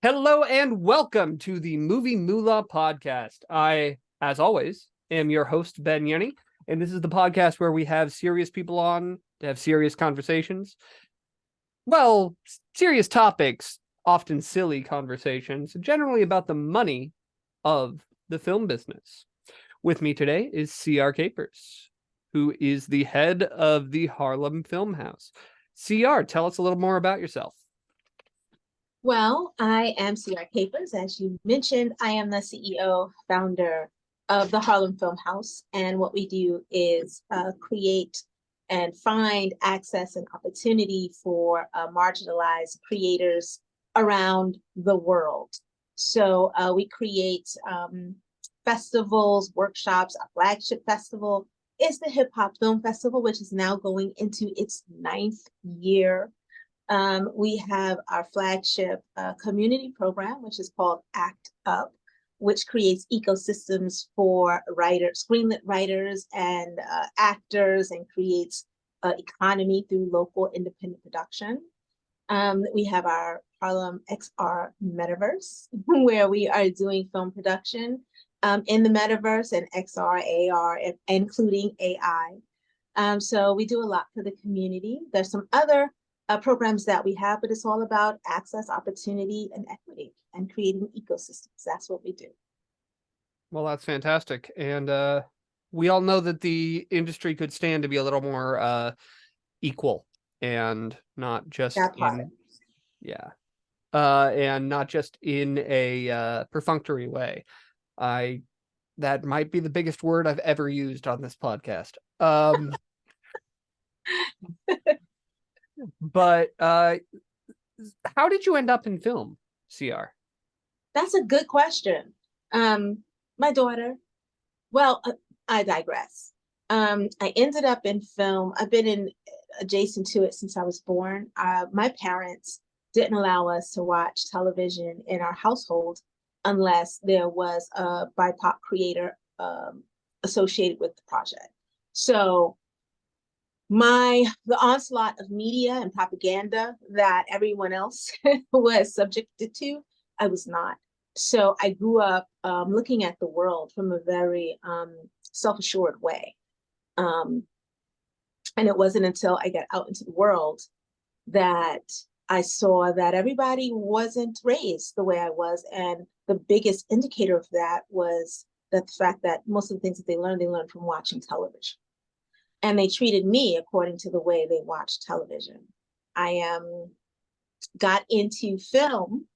Hello and welcome to the Movie Moolah podcast. I, as always, am your host, Ben Yenny, and this is the podcast where we have serious people on to have serious conversations. Well, serious topics, often silly conversations, generally about the money of the film business. With me today is C.R. Capers, who is the head of the Harlem Film House. C.R., tell us a little more about yourself. Well, I am C.R. Capers. As you mentioned, I am the CEO, founder of the Harlem Film House. And what we do is create and find access and opportunity for marginalized creators around the world. So we create festivals, workshops. Our flagship festival is the Hip Hop Film Festival, which is now going into its 9th year. We have our flagship community program, which is called ACT UP, which creates ecosystems for writers, screenlit writers and actors, and creates economy through local independent production. We have our Harlem XR Metaverse, where we are doing film production in the metaverse and XR, AR, including AI. So we do a lot for the community. There's some other programs that we have, but it's all about access, opportunity, and equity, and creating ecosystems. That's what we do. Well, that's fantastic. And we all know that the industry could stand to be a little more equal and not just and not just in a perfunctory way. That might be the biggest word I've ever used on this podcast. But how did you end up in film, CR? That's a good question. My daughter, well, I digress. I ended up in film. I've been adjacent to it since I was born. My parents didn't allow us to watch television in our household unless there was a BIPOC creator associated with the project. So the onslaught of media and propaganda that everyone else was subjected to, I was not. So I grew up looking at the world from a very self-assured way. And it wasn't until I got out into the world that I saw that everybody wasn't raised the way I was. And the biggest indicator of that was that the fact that most of the things that they learned from watching television. And they treated me according to the way they watched television. I got into film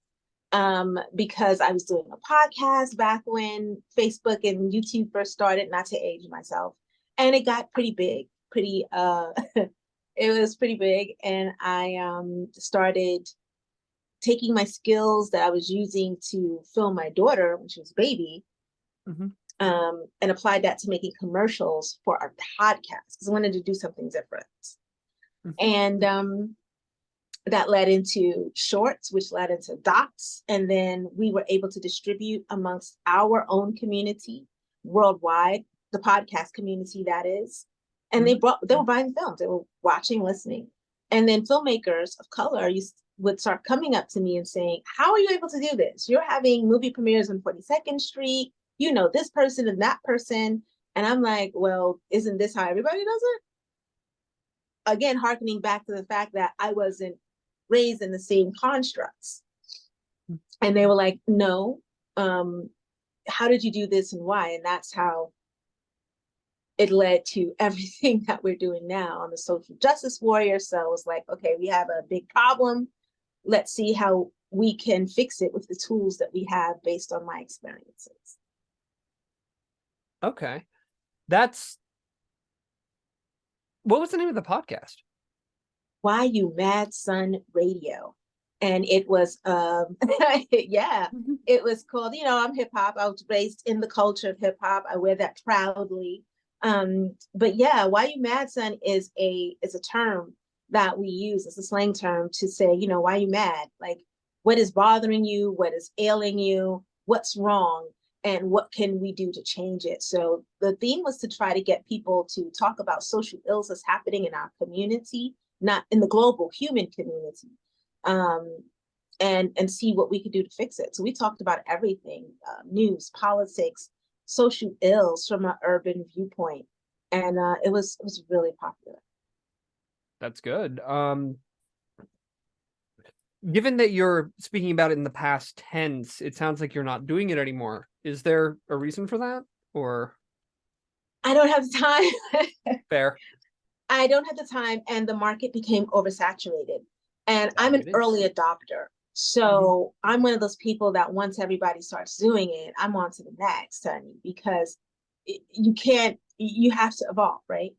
because I was doing a podcast back when Facebook and YouTube first started, not to age myself. And it got pretty big, it was pretty big. And I started taking my skills that I was using to film my daughter when she was a baby, and applied that to making commercials for our podcast because I wanted to do something different. And that led into shorts, which led into docs. And then we were able to distribute amongst our own community worldwide, the podcast community, that is. And they were buying films, they were watching, listening. And then filmmakers of color would start coming up to me and saying, how are you able to do this? You're having movie premieres on 42nd Street. You know, this person and that person. And I'm like, well, isn't this how everybody does it? Again, hearkening back to the fact that I wasn't raised in the same constructs. And they were like, no, how did you do this and why? And that's how it led to everything that we're doing now. I'm a social justice warrior. So it was like, okay, we have a big problem. Let's see how we can fix it with the tools that we have based on my experiences. Okay. What was the name of the podcast? Why You Mad Son Radio. And it was, it was called, I'm hip hop. I was raised in the culture of hip hop. I wear that proudly. But yeah, Why You Mad Son is a term that we use as a slang term to say, why you mad? Like, what is bothering you? What is ailing you? What's wrong? And what can we do to change it? So the theme was to try to get people to talk about social ills that's happening in our community, not in the global human community. and see what we could do to fix it. So we talked about everything, news, politics, social ills from an urban viewpoint. And it was really popular. That's good. Given that you're speaking about it in the past tense, it sounds like you're not doing it anymore. Is there a reason for that, or? I don't have the time. Fair. I don't have the time, and the market became oversaturated. And I'm an It is. early adopter. So I'm one of those people that once everybody starts doing it, I'm on to the next, honey, because you have to evolve, right?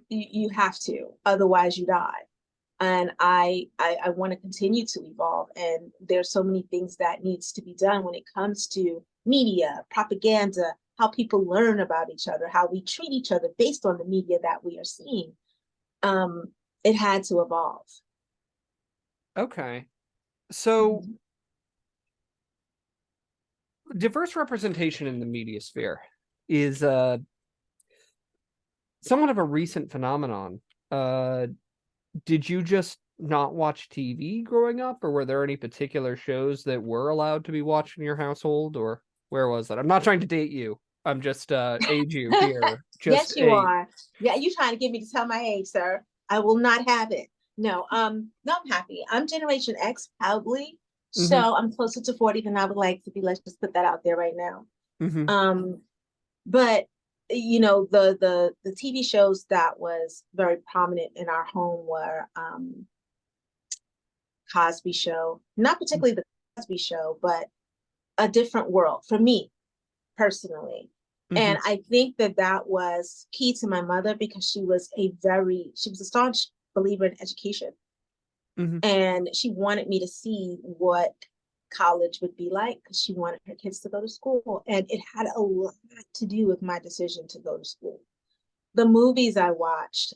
You have to, otherwise you die. And I want to continue to evolve. And there's so many things that needs to be done when it comes to media, propaganda, how people learn about each other, how we treat each other based on the media that we are seeing. It had to evolve. Okay. So diverse representation in the media sphere is somewhat of a recent phenomenon. Did you just not watch TV growing up, or were there any particular shows that were allowed to be watched in your household, or where was that? I'm not trying to date you. I'm just age you here. Just yes, you are. Yeah, you trying to get me to tell my age, sir. I will not have it. No, no, I'm happy. I'm Generation X, probably. So I'm closer to 40 than I would like to be. Let's just put that out there right now. But you know, the TV shows that was very prominent in our home were Cosby Show, not particularly the Cosby Show, but A Different World for me personally. And I think that was key to my mother because she was a staunch believer in education. And she wanted me to see what college would be like because she wanted her kids to go to school. And it had a lot to do with my decision to go to school. The movies I watched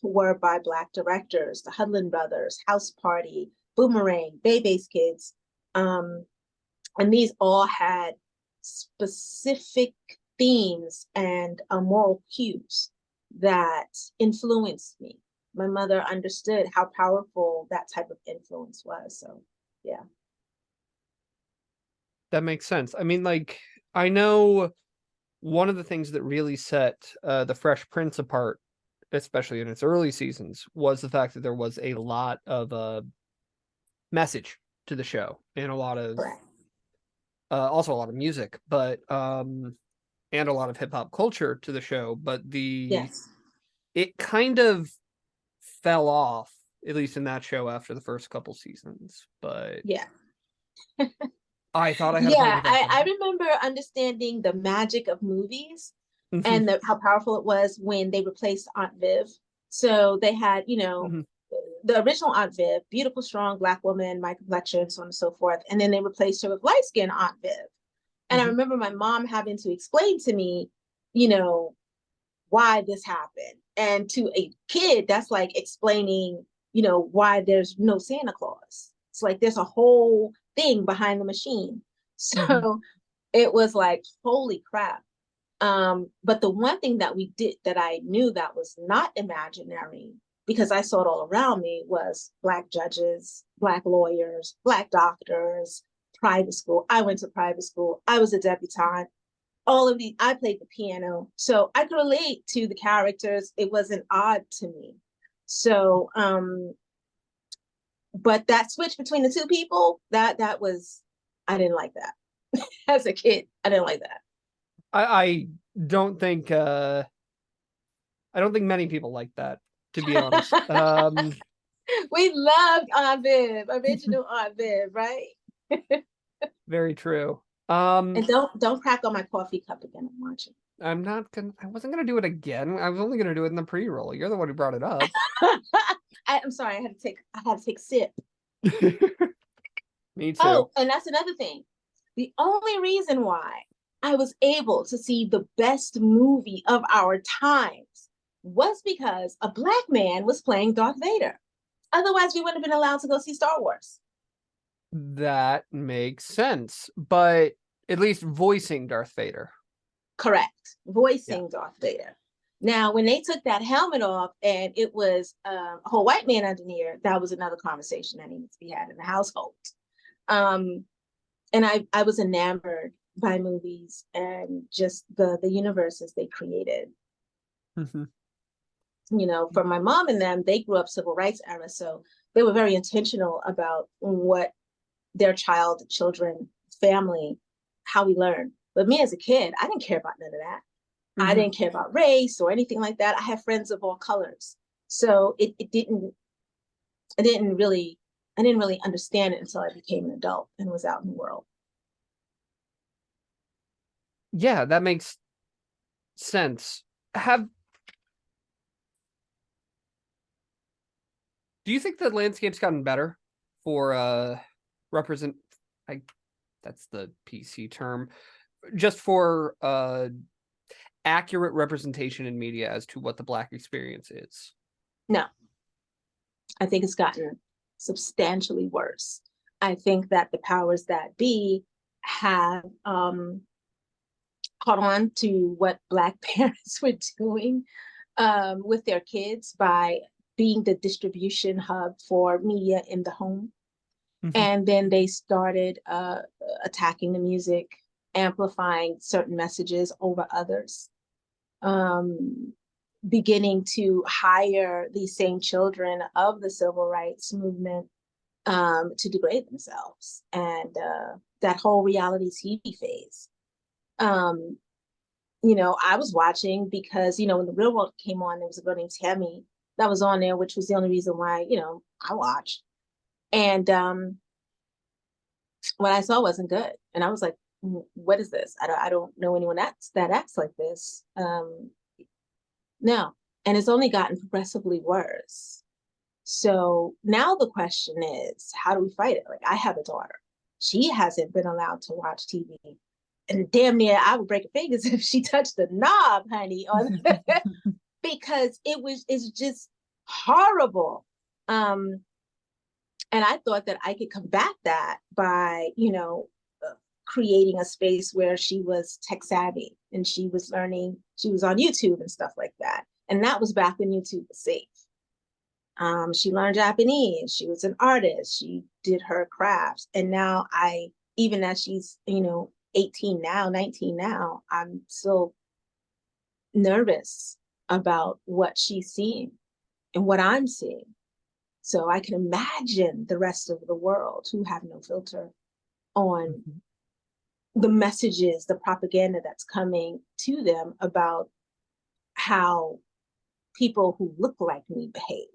were by Black directors, the Hudlin Brothers, House Party, Boomerang, Bebe's Kids. And these all had specific themes and moral cues that influenced me. My mother understood how powerful that type of influence was. So, yeah. That makes sense. I mean, like, I know one of the things that really set the Fresh Prince apart, especially in its early seasons, was the fact that there was a lot of message to the show and a lot of also a lot of music, but and a lot of hip hop culture to the show. But it kind of fell off, at least in that show, after the first couple seasons. But yeah. I thought I had I remember understanding the magic of movies and how powerful it was when they replaced Aunt Viv. So they had, you know, the original Aunt Viv, beautiful, strong Black woman, my complexion, so on and so forth. And then they replaced her with light-skinned Aunt Viv. And I remember my mom having to explain to me, you know, why this happened. And to a kid, that's like explaining, you know, why there's no Santa Claus. It's like there's a whole thing behind the machine. So it was like, holy crap. But the one thing that we did that I knew that was not imaginary, because I saw it all around me, was Black judges, Black lawyers, Black doctors, private school. I went to private school. I was a debutante. All of these, I played the piano. So I could relate to the characters. It wasn't odd to me. So, but that switch between the two people, that was, I didn't like that. As a kid, I didn't like that. I don't think many people like that, to be honest. We loved Aunt Viv, original Aunt Viv, right? Very true. And don't crack on my coffee cup again. I'm watching. I wasn't gonna do it again. I was only gonna do it in the pre-roll. You're the one who brought it up. I'm sorry, I had to take a sip. Me too. Oh, and that's another thing. The only reason why I was able to see the best movie of our times was because a Black man was playing Darth Vader. Otherwise, we wouldn't have been allowed to go see Star Wars. That makes sense, but at least voicing Darth Vader. Correct. Voicing Darth Vader. Now, when they took that helmet off and it was a whole white man under there, that was another conversation that needed to be had in the household. And I was enamored by movies and just the universes they created. Mm-hmm. You know, for my mom and them, they grew up civil rights era, so they were very intentional about what their children, family, how we learn. But me as a kid, I didn't care about none of that. Mm-hmm. I didn't care about race or anything like that. I had friends of all colors. So I didn't really understand it until I became an adult and was out in the world. Yeah, that makes sense. Do you think the landscape's gotten better for that's the PC term, just for accurate representation in media as to what the Black experience is? No, I think it's gotten substantially worse. I think that the powers that be have caught on to what Black parents were doing with their kids by being the distribution hub for media in the home. Mm-hmm. And then they started attacking the music, amplifying certain messages over others, beginning to hire these same children of the civil rights movement to degrade themselves, and that whole reality TV phase. You know, I was watching because, you know, when The Real World came on, there was a girl named Tammy that was on there, which was the only reason why, you know, I watched. And what I saw wasn't good. And I was like, what is this? I don't know anyone that acts like this. No. And it's only gotten progressively worse. So now the question is, how do we fight it? Like, I have a daughter. She hasn't been allowed to watch TV. And damn near, I would break her fingers if she touched the knob, honey, because it's just horrible. And I thought that I could combat that by, you know, creating a space where she was tech savvy and she was learning, she was on YouTube and stuff like that. And that was back when YouTube was safe. She learned Japanese. She was an artist. She did her crafts. And now even as she's, you know, 18 now, 19 now, I'm still nervous about what she's seeing and what I'm seeing. So I can imagine the rest of the world who have no filter on the messages, the propaganda that's coming to them about how people who look like me behave.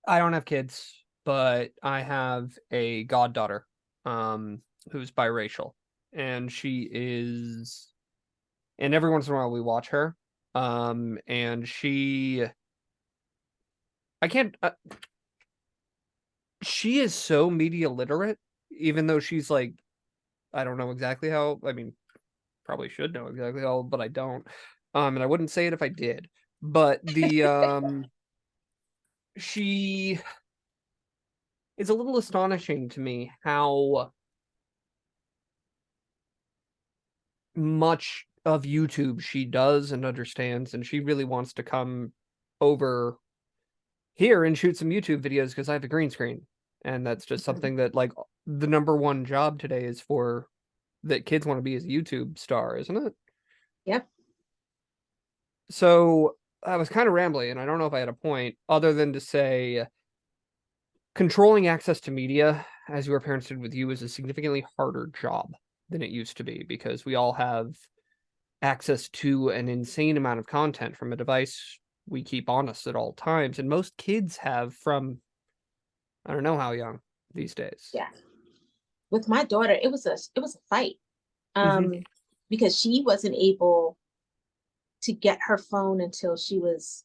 I don't have kids, but I have a goddaughter who's biracial, and she is, and every once in a while we watch her, and she is so media literate, even though she's like, I don't know exactly how, I mean, probably should know exactly how, but I don't, and I wouldn't say it if I did, but the she it's a little astonishing to me how much of YouTube she does and understands, and she really wants to come over here and shoot some YouTube videos because I have a green screen. And that's just something that, like, the number one job today is for that kids want to be as a YouTube star, isn't it? Yep. So I was kind of rambling, and I don't know if I had a point other than to say controlling access to media, as your parents did with you, is a significantly harder job than it used to be, because we all have access to an insane amount of content from a device we keep on us at all times. And most kids have from, I don't know how young these days. Yeah. With my daughter, it was a fight. Because she wasn't able to get her phone until she was,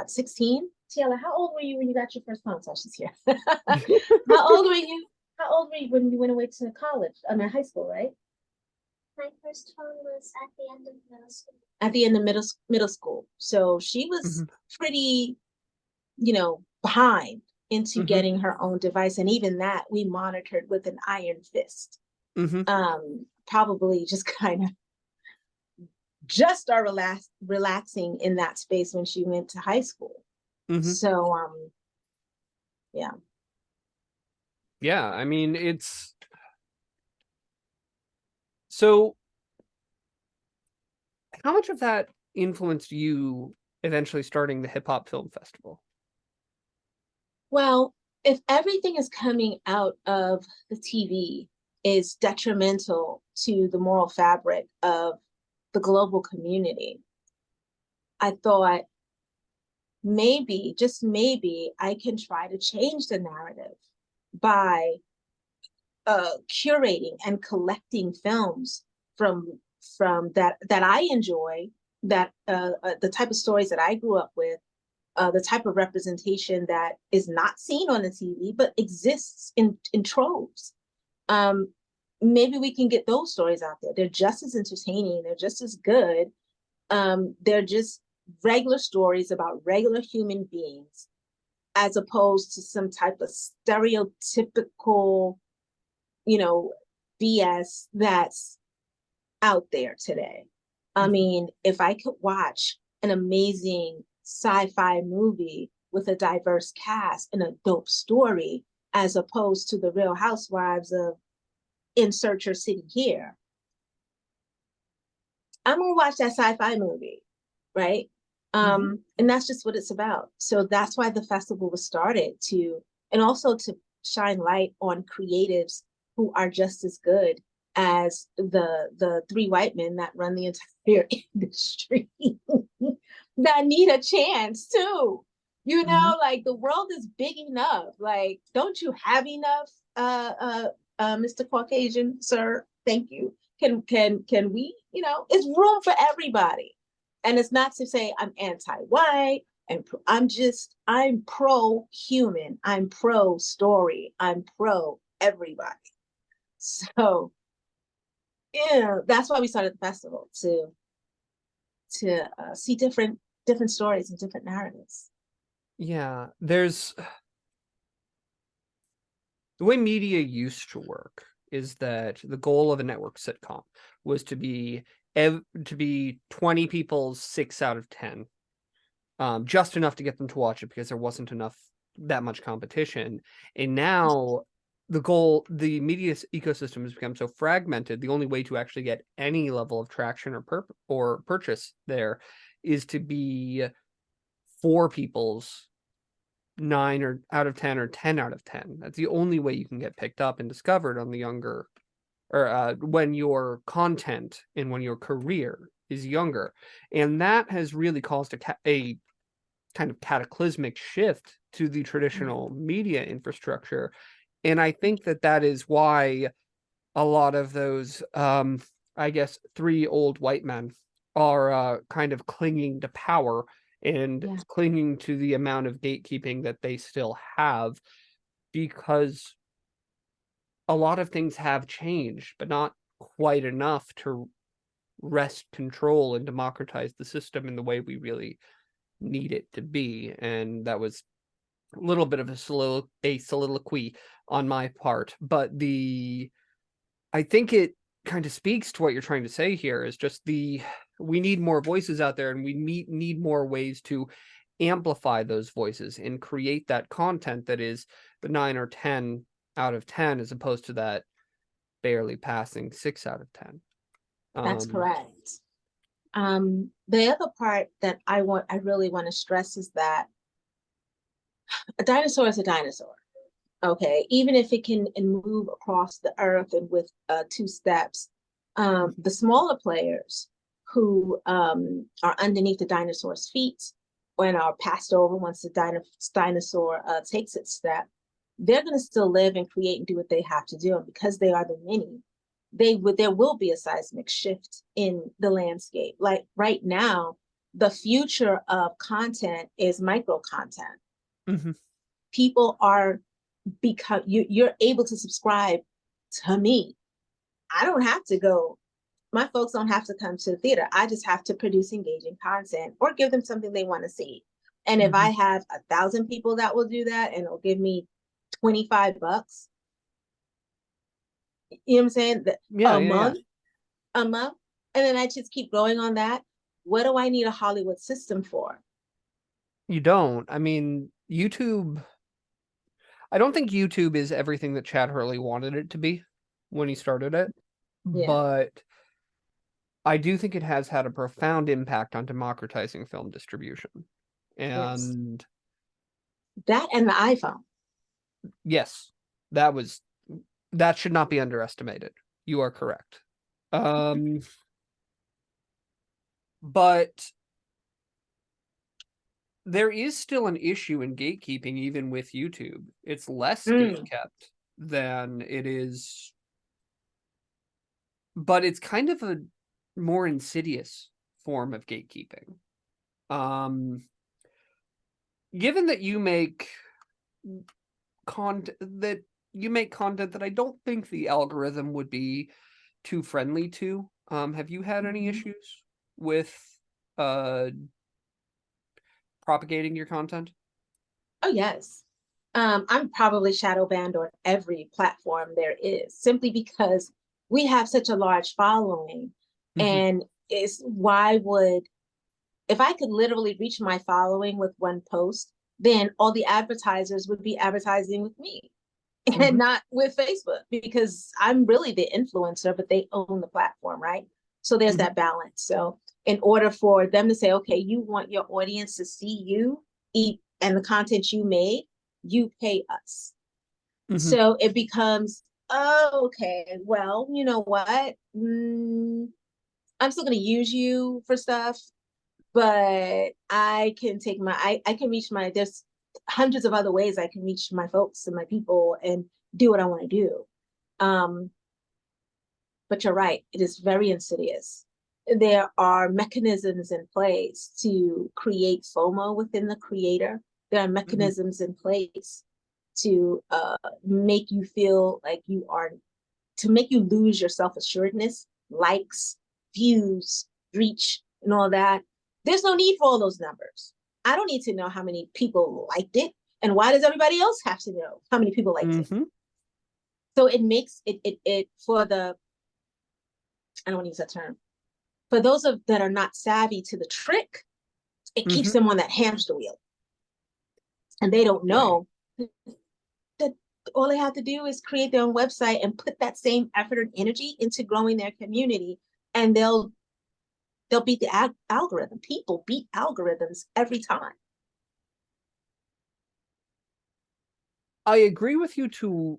16. Taylor, how old were you when you got your first phone? So she's here. How old were you? How old were you when you went away to college? I mean, high school, right? My first phone was at the end of middle school. At the end of middle school. So she was pretty, you know, behind into getting her own device. And even that we monitored with an iron fist. Probably just kind of just start relaxing in that space when she went to high school. So yeah. Yeah, I mean, it's so how much of that influenced you eventually starting the hip hop film festival? Well, if everything is coming out of the TV is detrimental to the moral fabric of the global community, I thought maybe, just maybe, I can try to change the narrative by curating and collecting films from that I enjoy, that the type of stories that I grew up with, the type of representation that is not seen on the TV but exists in troves. Maybe we can get those stories out there. They're just as entertaining. They're just as good. They're just regular stories about regular human beings, as opposed to some type of stereotypical, BS that's out there today. I mean, if I could watch an amazing sci-fi movie with a diverse cast and a dope story, as opposed to the Real Housewives of insert your city here, I'm gonna watch that sci-fi movie, right? And that's just what it's about. So that's why the festival was started, and also to shine light on creatives who are just as good as the three white men that run the entire industry that need a chance too. Like, the world is big enough. Like, don't you have enough, Mr. Caucasian, sir? Thank you. Can we, it's room for everybody. And it's not to say I'm anti-white, and I'm pro-human, I'm pro-story, I'm pro everybody. So yeah, that's why we started the festival, to see different stories and different narratives. Yeah, there's the way media used to work is that the goal of a network sitcom was to be 20 people's 6 out of 10, just enough to get them to watch it because there wasn't that much competition. And now the media ecosystem has become so fragmented. The only way to actually get any level of traction or purchase there is to be 4 people's 9 out of 10 or 10 out of 10. That's the only way you can get picked up and discovered on the younger, or when your content and when your career is younger. And that has really caused a kind of cataclysmic shift to the traditional media infrastructure. And I think that is why a lot of those, I guess, 3 old white men are kind of clinging to power and clinging to the amount of gatekeeping that they still have, because a lot of things have changed, but not quite enough to wrest control and democratize the system in the way we really need it to be. And that was a little bit of a soliloquy on my part, but I think it kind of speaks to what you're trying to say here, is just we need more voices out there, and we need more ways to amplify those voices and create that content that is the 9 or 10 out of 10, as opposed to that barely passing 6 out of 10. That's correct. The other part that I really want to stress is that a dinosaur is a dinosaur. Okay, even if it can move across the earth and with 2 steps, the smaller players who are underneath the dinosaur's feet and are passed over once the dinosaur takes its step, they're going to still live and create and do what they have to do. And because they are the many, there will be a seismic shift in the landscape. Like right now, the future of content is micro content. People are you're able to subscribe to me. I don't have to go. My folks don't have to come to the theater. I just have to produce engaging content or give them something they want to see. And if I have 1,000 people that will do that and it'll give me $25, you know what I'm saying? A month, And then I just keep going on that. What do I need a Hollywood system for? You don't. I mean, YouTube, I don't think YouTube is everything that Chad Hurley wanted it to be when he started it, Yeah. but I do think it has had a profound impact on democratizing film distribution. And that and the iPhone. yes, that should not be underestimated. You are correct. But there is still an issue in gatekeeping, even with YouTube. It's less gatekept than it is, but it's kind of a more insidious form of gatekeeping. Given that you make content that I don't think the algorithm would be too friendly to, have you had any issues with propagating your content? Oh, yes. I'm probably shadow banned on every platform there is, simply because we have such a large following. And it's if I could literally reach my following with one post, then all the advertisers would be advertising with me and not with Facebook, because I'm really the influencer, but they own the platform, right? So there's that balance. So in order for them to say, okay, you want your audience to see you eat and the content you made, you pay us. So it becomes, oh, okay, well, you know what? I'm still going to use you for stuff, but I can take I can reach there's hundreds of other ways I can reach my folks and my people and do what I want to do. But you're right, it is very insidious. There are mechanisms in place to create FOMO within the creator. There are mechanisms in place to make you feel like to make you lose your self-assuredness, likes, views, reach, and all that. There's no need for all those numbers. I don't need to know how many people liked it. And why does everybody else have to know how many people liked it? So it makes it for the, I don't want to use that term, for those that are not savvy to the trick, it keeps them on that hamster wheel. And they don't know that all they have to do is create their own website and put that same effort and energy into growing their community, and they'll beat the algorithm. People beat algorithms every time. I agree with you to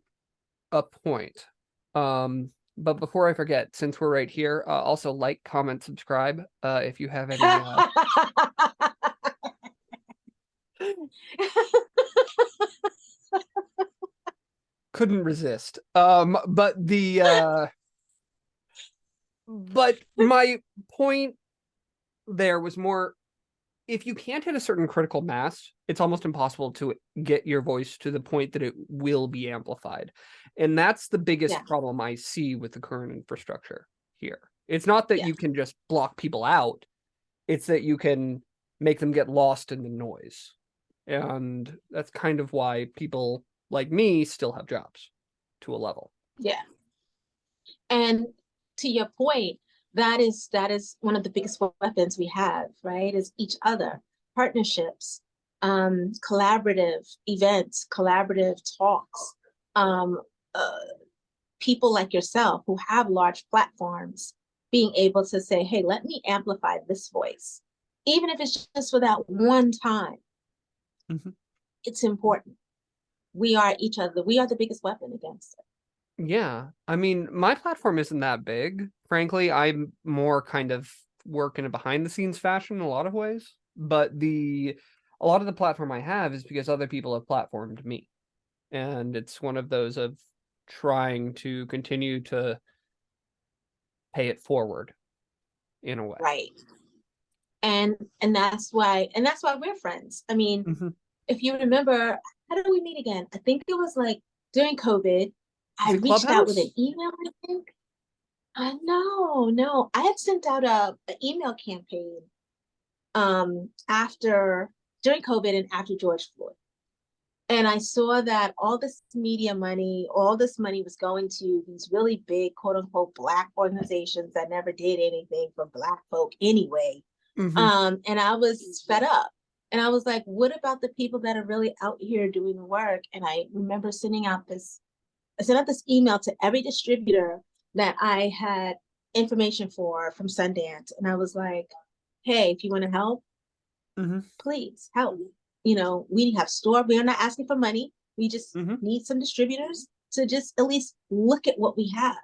a point. But before I forget, since we're right here, also like, comment, subscribe if you have any. Couldn't resist. But my point there was more, if you can't hit a certain critical mass, it's almost impossible to get your voice to the point that it will be amplified. And that's the biggest problem I see with the current infrastructure here. It's not that you can just block people out. It's that you can make them get lost in the noise. And that's kind of why people like me still have jobs to a level. Yeah. And to your point, that is one of the biggest weapons we have, right? Is each other, partnerships, collaborative events, collaborative talks, people like yourself who have large platforms being able to say, hey, let me amplify this voice. Even if it's just for that one time, it's important. We are each other. We are the biggest weapon against it. Yeah. I mean, my platform isn't that big. Frankly, I'm more kind of work in a behind the scenes fashion in a lot of ways. But a lot of the platform I have is because other people have platformed me. And it's one of those of trying to continue to pay it forward in a way. Right. And that's why we're friends. I mean, if you remember, how did we meet again? I think it was like during COVID. I reached out with an email, I think. No. I had sent out an email campaign during COVID and after George Floyd. And I saw that all this media money, all this money was going to these really big, quote unquote, Black organizations that never did anything for Black folk anyway. And I was fed up. And I was like, what about the people that are really out here doing the work? And I remember I sent out this email to every distributor that I had information for from Sundance. And I was like, hey, if you want to help, please help me. You know, we have store. We are not asking for money. We just need some distributors to just at least look at what we have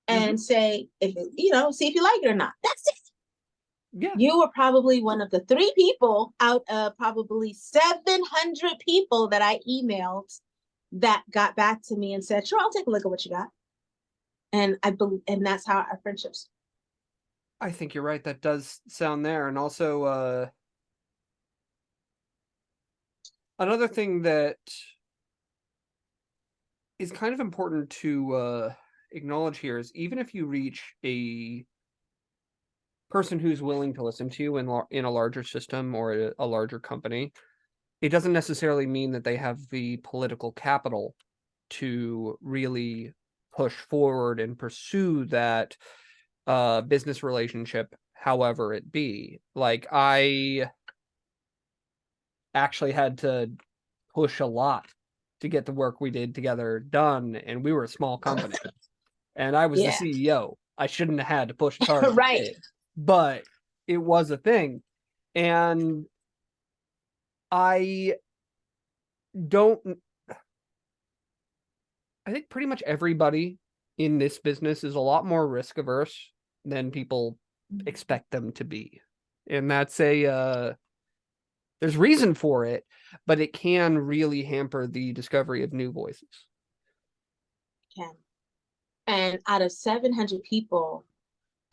and say, if you know, see if you like it or not. That's it. Yeah. You were probably one of the 3 people out of probably 700 people that I emailed that got back to me and said, sure, I'll take a look at what you got. And I believe, and that's how our friendships. I think you're right. That does sound there. And also, another thing that is kind of important to acknowledge here is even if you reach a person who's willing to listen to you in a larger system or a larger company, it doesn't necessarily mean that they have the political capital to really push forward and pursue that business relationship, however it be. Like, I actually had to push a lot to get the work we did together done, and we were a small company. And I was the CEO. I shouldn't have had to push as hard as I did, but it was a thing. And I think pretty much everybody in this business is a lot more risk averse than people expect them to be. And that's there's reason for it, but it can really hamper the discovery of new voices. Can. And out of 700 people,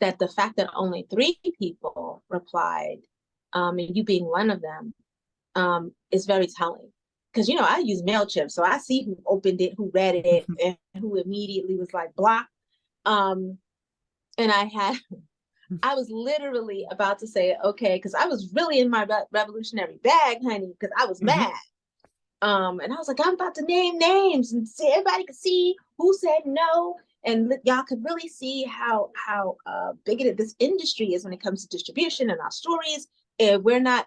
that the fact that only 3 people replied, and you being one of them, is very telling. Because, you know, I use MailChimp, so I see who opened it, who read it, and who immediately was like, block. And I was literally about to say, okay, because I was really in my revolutionary bag, honey, because I was mad. And I was like, I'm about to name names and see, everybody could see who said no. And y'all could really see how bigoted this industry is when it comes to distribution and our stories. If we're not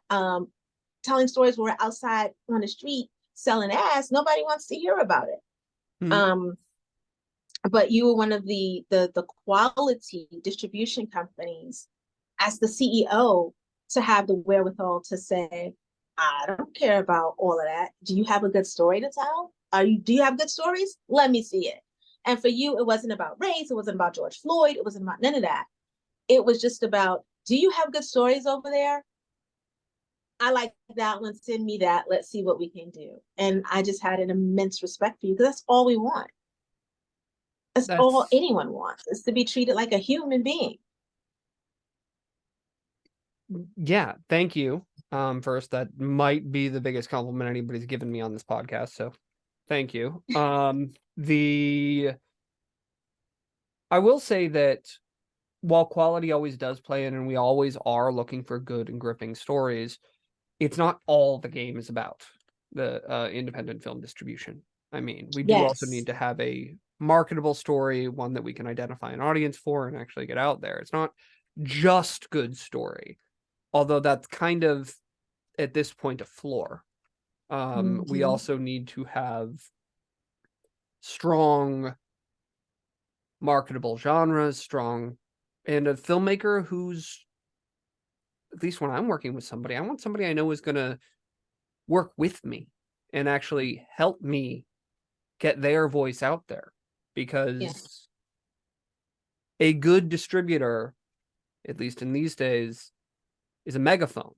telling stories where we're outside on the street selling ass, nobody wants to hear about it. But you were one of the quality distribution companies, as the CEO, to have the wherewithal to say, I don't care about all of that. Do you have a good story to tell? Do you have good stories? Let me see it. And for you, it wasn't about race. It wasn't about George Floyd. It wasn't about none of that. It was just about, do you have good stories over there? I like that one. Send me that. Let's see what we can do. And I just had an immense respect for you, because that's all we want. That's all anyone wants, is to be treated like a human being. Yeah, thank you. First, that might be the biggest compliment anybody's given me on this podcast, so thank you. I will say that while quality always does play in, and we always are looking for good and gripping stories, it's not all the game is about, the independent film distribution. I mean, we do also need to have a marketable story, one that we can identify an audience for and actually get out there. It's not just good story, although that's kind of, at this point, a floor. We also need to have strong marketable genres, and a filmmaker who's, at least when I'm working with somebody, I want somebody I know is going to work with me and actually help me get their voice out there, because a good distributor, at least in these days, is a megaphone.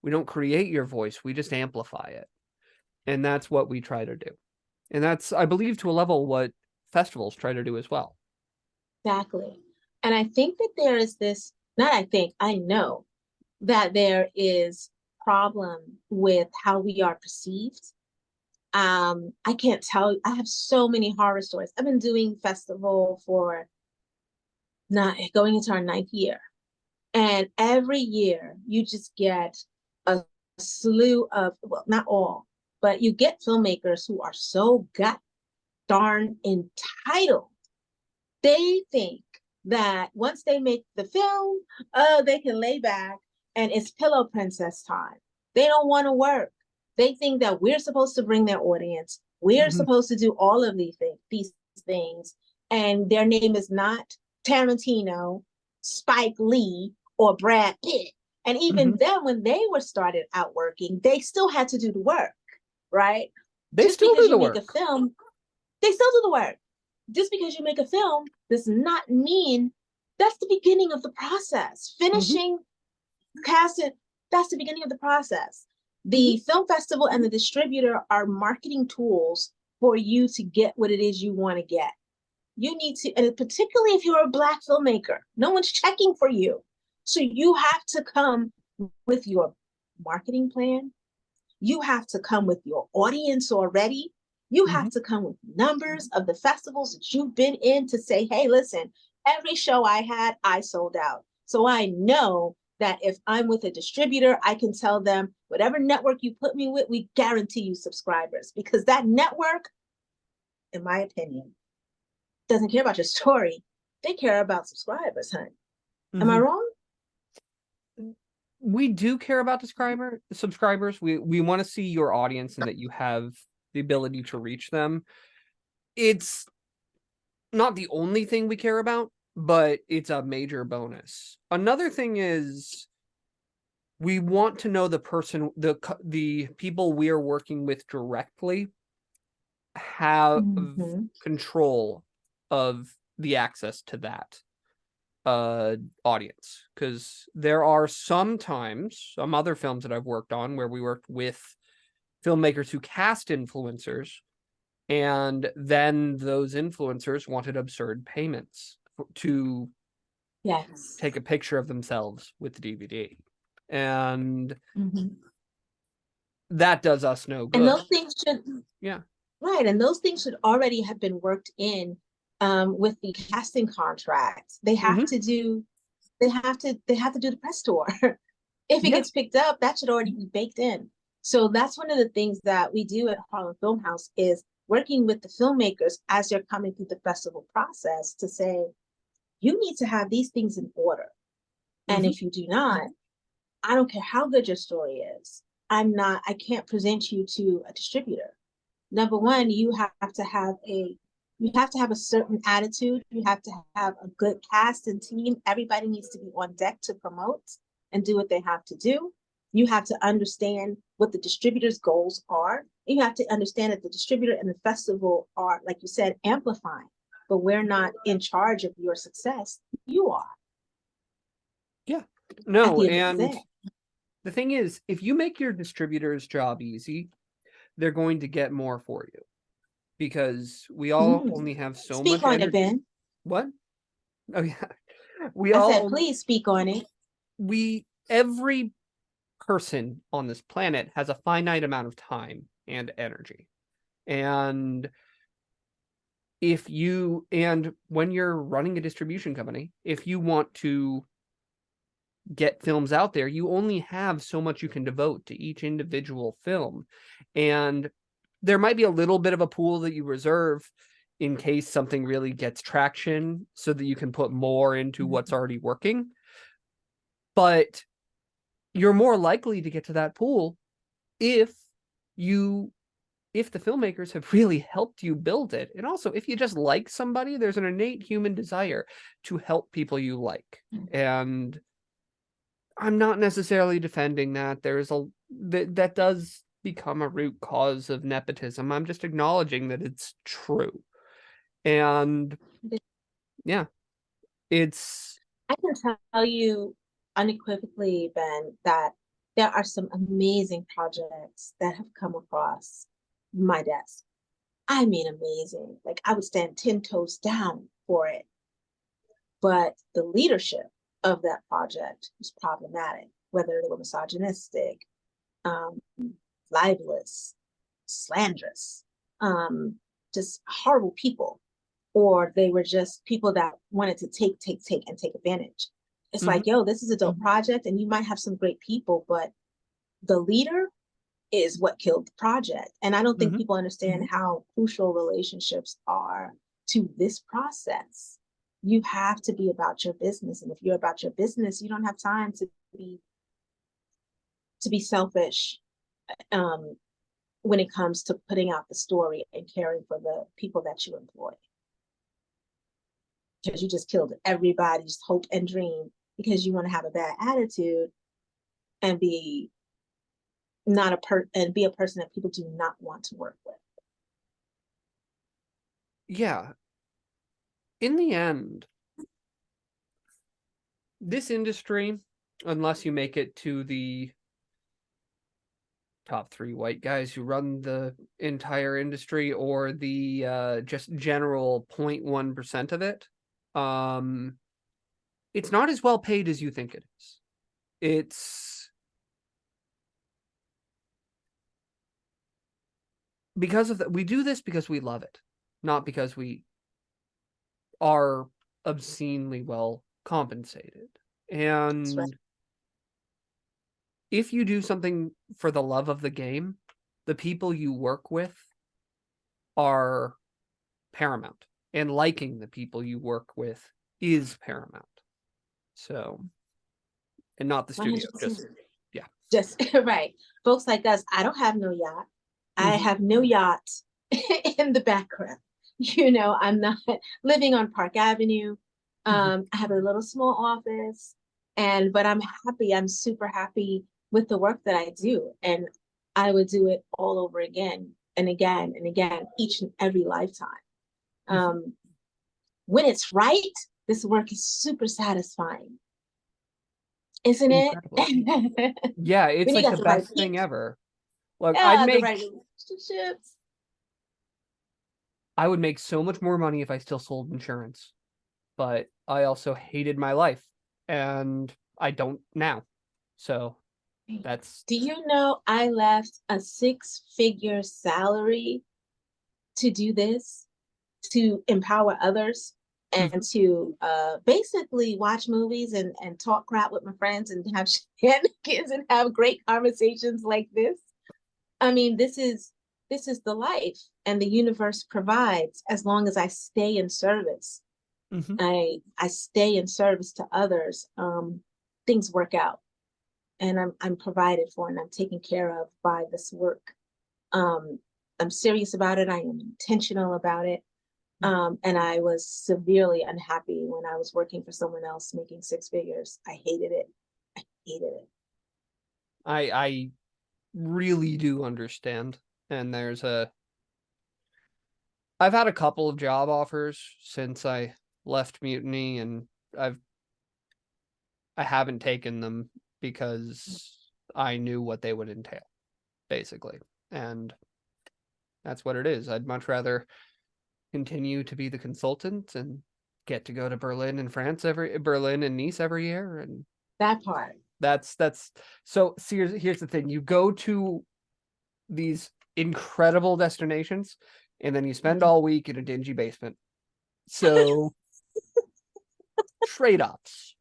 We don't create your voice, we just amplify it. And that's what we try to do. And that's, I believe, to a level, what festivals try to do as well. Exactly. And I think that there is this, I know that there is problem with how we are perceived. I can't tell you, I have so many horror stories. I've been doing festival for going into our 9th year. And every year you just get a slew of, well, not all, But you get filmmakers who are so god darn entitled. They think that once they make the film, they can lay back and it's pillow princess time. They don't want to work. They think that we're supposed to bring their audience. We're supposed to do all of these things. And their name is not Tarantino, Spike Lee, or Brad Pitt. And even then, when they were started out working, they still had to do the work, right? They Just still because do the you work. make a film, they still do the work. Just because you make a film does not mean that's the beginning of the process. Finishing, casting, that's the beginning of the process. The film festival and the distributor are marketing tools for you to get what it is you want to get. You need to, and particularly if you're a Black filmmaker, no one's checking for you. So you have to come with your marketing plan. You have to come with your audience already. You have to come with numbers of the festivals that you've been in to say, hey, listen, every show I had, I sold out. So I know that if I'm with a distributor, I can tell them, whatever network you put me with, we guarantee you subscribers. Because that network, in my opinion, doesn't care about your story. They care about subscribers, honey. Am I wrong? We do care about subscribers. We want to see your audience and that you have the ability to reach them. It's not the only thing we care about, but it's a major bonus. Another thing is we want to know the person, the people we are working with directly have control of the access to that audience, because there are sometimes some other films that I've worked on where we worked with filmmakers who cast influencers, and then those influencers wanted absurd payments to take a picture of themselves with the DVD, and that does us no good. And those things should, right, and those things should already have been worked in with the casting contracts. They have to do, they have to do the press tour. If it gets picked up, that should already be baked in. So that's one of the things that we do at Harlem Film House, is working with the filmmakers as they're coming through the festival process to say, you need to have these things in order. And if you do not, I don't care how good your story is, I can't present you to a distributor. Number one, you have to have a certain attitude. You have to have a good cast and team. Everybody needs to be on deck to promote and do what they have to do. You have to understand what the distributor's goals are. You have to understand that the distributor and the festival are, like you said, amplifying, but we're not in charge of your success. You are. Yeah. No, and the thing is, if you make your distributor's job easy, they're going to get more for you, because we all only have so much energy. Speak on it, Ben. What? Oh yeah. I said, please speak on it. Every person on this planet has a finite amount of time and energy. And when you're running a distribution company, if you want to get films out there, you only have so much you can devote to each individual film. And there might be a little bit of a pool that you reserve in case something really gets traction, so that you can put more into what's already working. But you're more likely to get to that pool if the filmmakers have really helped you build it. And also, if you just like somebody, there's an innate human desire to help people you like. And I'm not necessarily defending that. That does become a root cause of nepotism. I'm just acknowledging that it's true. And yeah, I can tell you unequivocally, Ben, that there are some amazing projects that have come across my desk. I mean, amazing. Like, I would stand 10 toes down for it. But the leadership of that project was problematic, whether they were misogynistic, libelous, slanderous, just horrible people, or they were just people that wanted to take and take advantage. It's like, yo, this is a dope project and you might have some great people, but the leader is what killed the project. And I don't think Mhm. people understand how crucial relationships are to this process. You have to be about your business. And if you're about your business, you don't have time to be selfish when it comes to putting out the story and caring for the people that you employ. Because you just killed everybody's hope and dream because you want to have a bad attitude and be not and be a person that people do not want to work with. Yeah. In the end, this industry, unless you make it to the top 3 white guys who run the entire industry, or the just general 0.1% of it, it's not as well paid as you think it is. It's because of that. We do this because we love it, not because we are obscenely well compensated. And right. if you do something for the love of the game, the people you work with are paramount, and liking the people you work with is paramount. So, and not the studio, 100%. yeah. Just right. Folks like us, I don't have no yacht. I have no yacht in the background. I'm not living on Park Avenue. I have a little small office, but I'm happy. I'm super happy with the work that I do. And I would do it all over again and again and again, each and every lifetime. When it's right, this work is super satisfying. Isn't Incredible. it? Yeah, it's when you like got the right best thing people, ever. Like the right relationships. I would make so much more money if I still sold insurance, but I also hated my life, and I don't now. So that's... Do you know I left a 6-figure salary to do this, to empower others, and to basically watch movies and talk crap with my friends and have shenanigans and have great conversations like this? I mean, this is the life, and the universe provides as long as I stay in service. I stay in service to others. Things work out, and I'm provided for, and I'm taken care of by this work. I'm serious about it. I am intentional about it. And I was severely unhappy when I was working for someone else making 6 figures. I hated it. I hated it. I really do understand. And I've had a couple of job offers since I left Mutiny, and I haven't taken them because I knew what they would entail, basically. And that's what it is. I'd much rather continue to be the consultant and get to go to Berlin and Nice every year. And that part. That's so here's the thing. You go to these incredible destinations, and then you spend all week in a dingy basement. So trade-offs.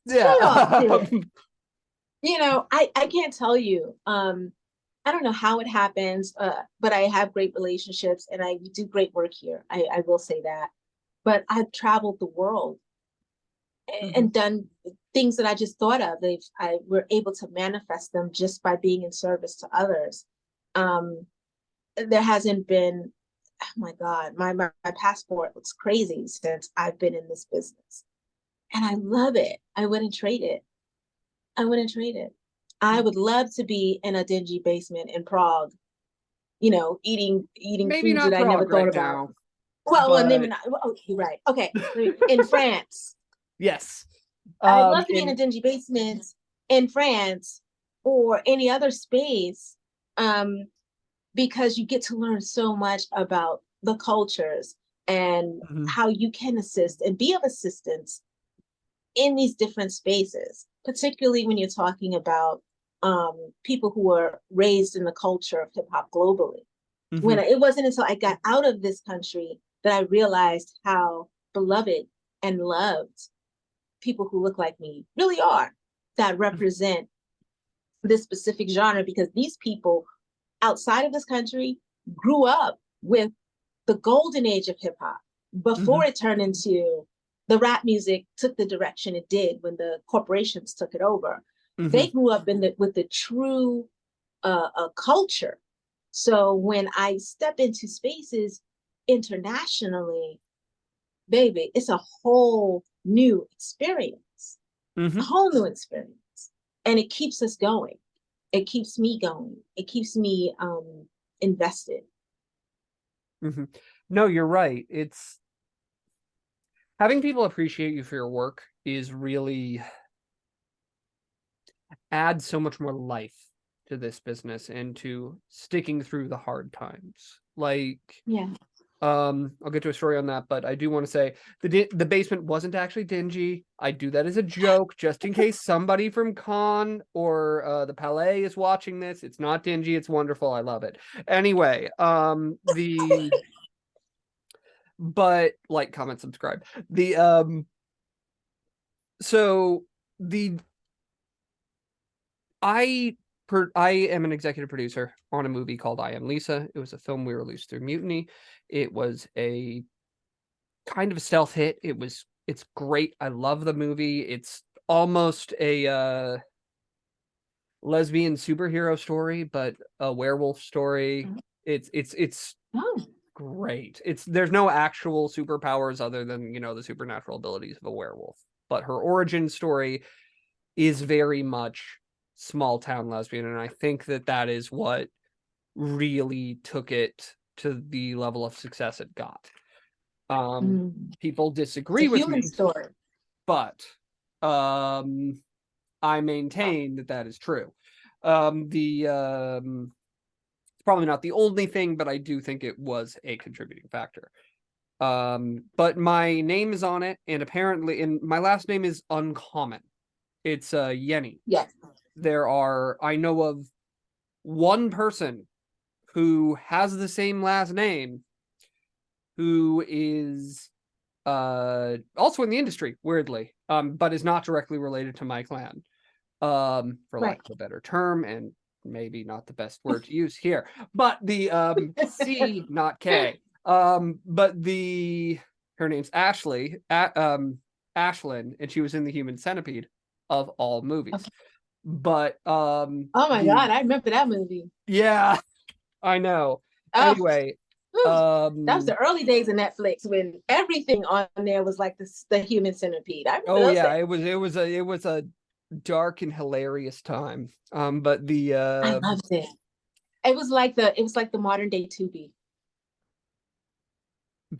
Yeah. I can't tell you. I don't know how it happens, but I have great relationships and I do great work here. I will say that. But I've traveled the world and done things that I just thought of. We're able to manifest them just by being in service to others. There hasn't been, oh my God, my passport looks crazy since I've been in this business. And I love it. I wouldn't trade it. I would love to be in a dingy basement in Prague, eating Maybe foods not that I never Prague thought right about. now, Well, maybe but not. Okay, right. Okay, in France. yes. I'd love to be in a dingy basement in France or any other space, because you get to learn so much about the cultures and how you can assist and be of assistance in these different spaces, particularly when you're talking about people who are raised in the culture of hip hop globally. When it wasn't until I got out of this country that I realized how beloved and loved people who look like me really are, that represent this specific genre, because these people outside of this country grew up with the golden age of hip hop before it turned into the rap music took the direction it did when the corporations took it over. They grew up with the true culture. So when I step into spaces internationally, baby, it's a whole new experience, a whole new experience. And it keeps us going. It keeps me going. It keeps me invested. No, you're right. It's having people appreciate you for your work is really adds so much more life to this business and to sticking through the hard times. Like, yeah. I'll get to a story on that, but I do want to say the basement wasn't actually dingy. I do that as a joke, just in case somebody from Con or the Palais is watching this. It's not dingy. It's wonderful. I love it. Anyway, but like, comment, subscribe. I am an executive producer on a movie called I Am Lisa. It was a film we released through Mutiny. It was a kind of a stealth hit. It's great. I love the movie. It's almost a lesbian superhero story, but a werewolf story. It's great. There's no actual superpowers other than, the supernatural abilities of a werewolf. But her origin story is very much small town lesbian, and I think that is what really took it to the level of success it got. People disagree with me, story. but I maintain that is true. It's probably not the only thing, but I do think it was a contributing factor. But my name is on it, and my last name is uncommon. It's Yenny. Yes. I know of one person who has the same last name who is also in the industry, weirdly, but is not directly related to my clan, for lack of a better term, and maybe not the best word to use here, but the C, not K. But her name's Ashley, Ashlyn, and she was in the Human Centipede of all movies. Okay. But oh my god, I remember that movie. Yeah, I know. Anyway, that was the early days of Netflix when everything on there was like the Human Centipede. I remember yeah, it was a dark and hilarious time. But I loved it. It was like the modern day Tubi.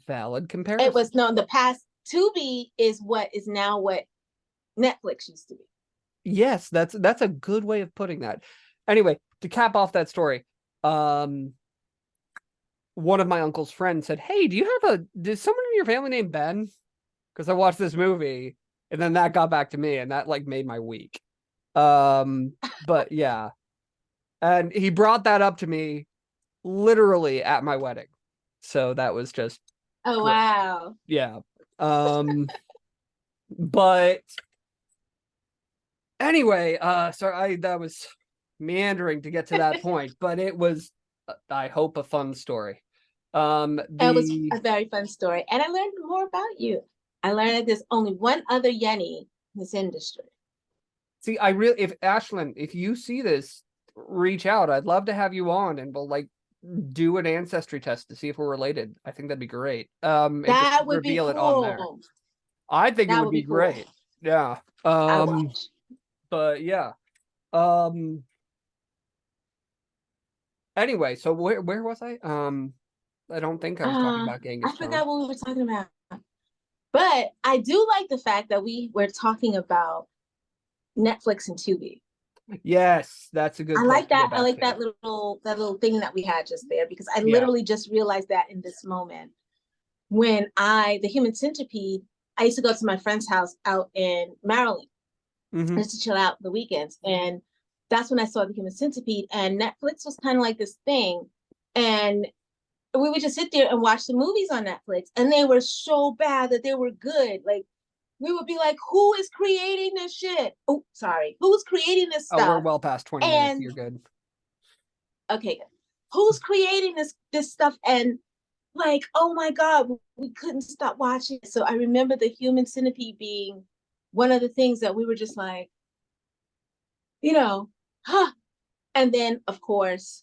Valid comparison. It was the past. Tubi is what is now what Netflix used to be. Yes, that's a good way of putting that. Anyway, to cap off that story, one of my uncle's friends said, "Hey, does someone in your family named Ben?" Because I watched this movie, and then that got back to me, and that made my week. But yeah, and he brought that up to me literally at my wedding, so that was just great. Wow. Yeah. But anyway, sorry, that was meandering to get to that point, but it was, I hope, a fun story. That was a very fun story, and I learned more about you. I learned that there's only one other Yenny in this industry. See, if Ashlyn, if you see this, reach out. I'd love to have you on, and we'll do an ancestry test to see if we're related. I think that'd be great. That would be cool. It on there. I think it would be great. Cool. Yeah. But yeah. Anyway, so where was I? I don't think I was talking about Genghis Khan. I forgot what we were talking about. But I do like the fact that we were talking about Netflix and Tubi. Yes, that's a good. I like that. I like that little thing that we had just there, because I literally just realized that in this moment when the Human Centipede. I used to go to my friend's house out in Maryland just to chill out the weekends, and that's when I saw the Human Centipede. And Netflix was kind of like this thing, and we would just sit there and watch the movies on Netflix, and they were so bad that they were good. Like, we would be like, who is creating this shit? Oh, sorry. Who's creating this stuff? Oh, we're well past 20 minutes. You're good. Okay, good. Who's creating this stuff? And like, oh my God, we couldn't stop watching. So I remember the Human Centipede being one of the things that we were just like, huh. And then, of course,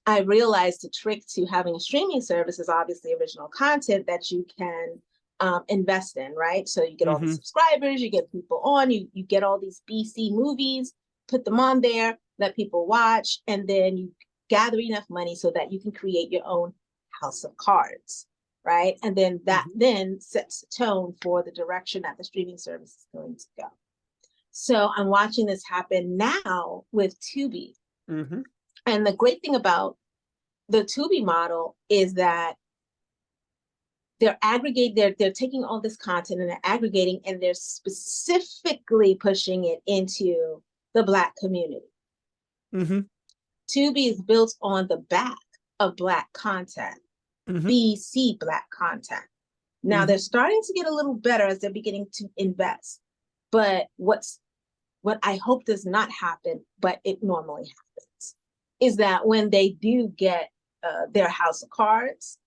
I realized the trick to having a streaming service is obviously original content that you can invest in, right? So you get all the subscribers, you get people on, you get all these BC movies, put them on there, let people watch, and then you gather enough money so that you can create your own house of cards, right? And then that then sets the tone for the direction that the streaming service is going to go. So I'm watching this happen now with Tubi. And the great thing about the Tubi model is that they're taking all this content and they're aggregating, and they're specifically pushing it into the Black community. Tubi is built on the back of Black content, BC Black content. Now they're starting to get a little better as they're beginning to invest. But what I hope does not happen, but it normally happens, is that when they do get their house of cards,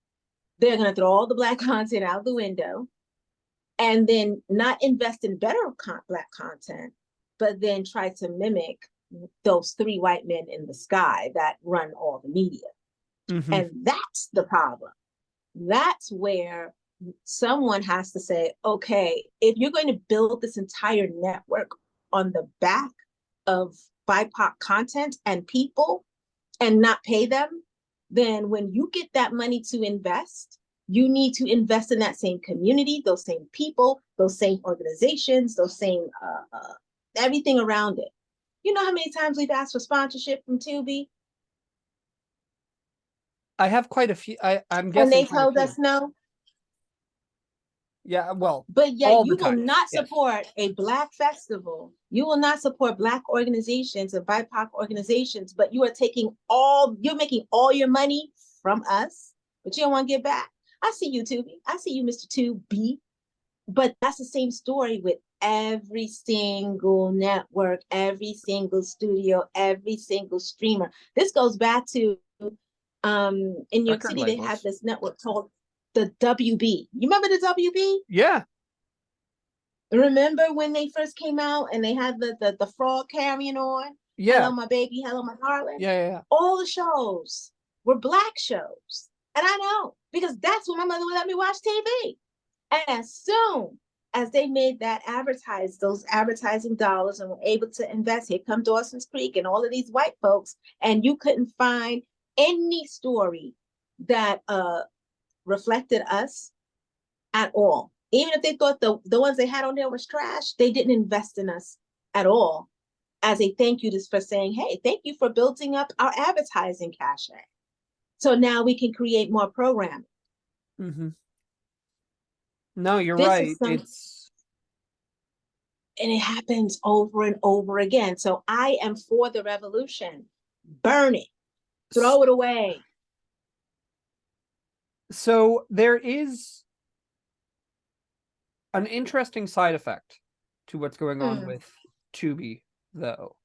they're going to throw all the Black content out the window and then not invest in better Black content, but then try to mimic those 3 white men in the sky that run all the media. And that's the problem. That's where someone has to say, okay, if you're going to build this entire network on the back of BIPOC content and people and not pay them, then when you get that money to invest, you need to invest in that same community, those same people, those same organizations, those same everything around it. You know how many times we've asked for sponsorship from Tubi? I have quite a few. I'm guessing. And they told us no. Yeah, well, but yet you will time. not support a Black festival. You will not support Black organizations and BIPOC organizations, but you're making all your money from us, but you don't want to give back. I see you, Tubi. I see you, Mr. Tubi. But that's the same story with every single network, every single studio, every single streamer. This goes back to in New York City, they had this network called the WB. You remember the WB? Yeah. Remember when they first came out and they had the frog carrying on? Yeah. Hello, my baby. Hello, my darling. Yeah. All the shows were Black shows. And I know, because that's when my mother would let me watch TV. And as soon as they made those advertising dollars and were able to invest, here come Dawson's Creek and all of these white folks, and you couldn't find any story that reflected us at all. Even if they thought the ones they had on there was trash, they didn't invest in us at all as a thank you for saying, hey, thank you for building up our advertising cachet. So now we can create more programming. No, you're right. And it happens over and over again. So I am for the revolution. Burn it. Throw it away. So there is an interesting side effect to what's going on with Tubi, though.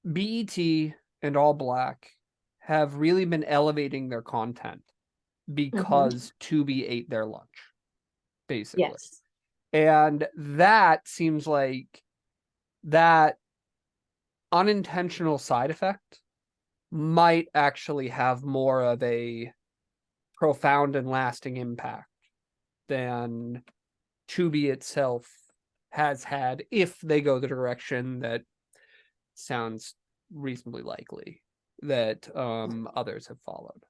BET and All Black have really been elevating their content because Tubi ate their lunch, basically. Yes. And that seems like that unintentional side effect might actually have more of a profound and lasting impact than Tubi itself has had, if they go the direction that sounds reasonably likely that others have followed.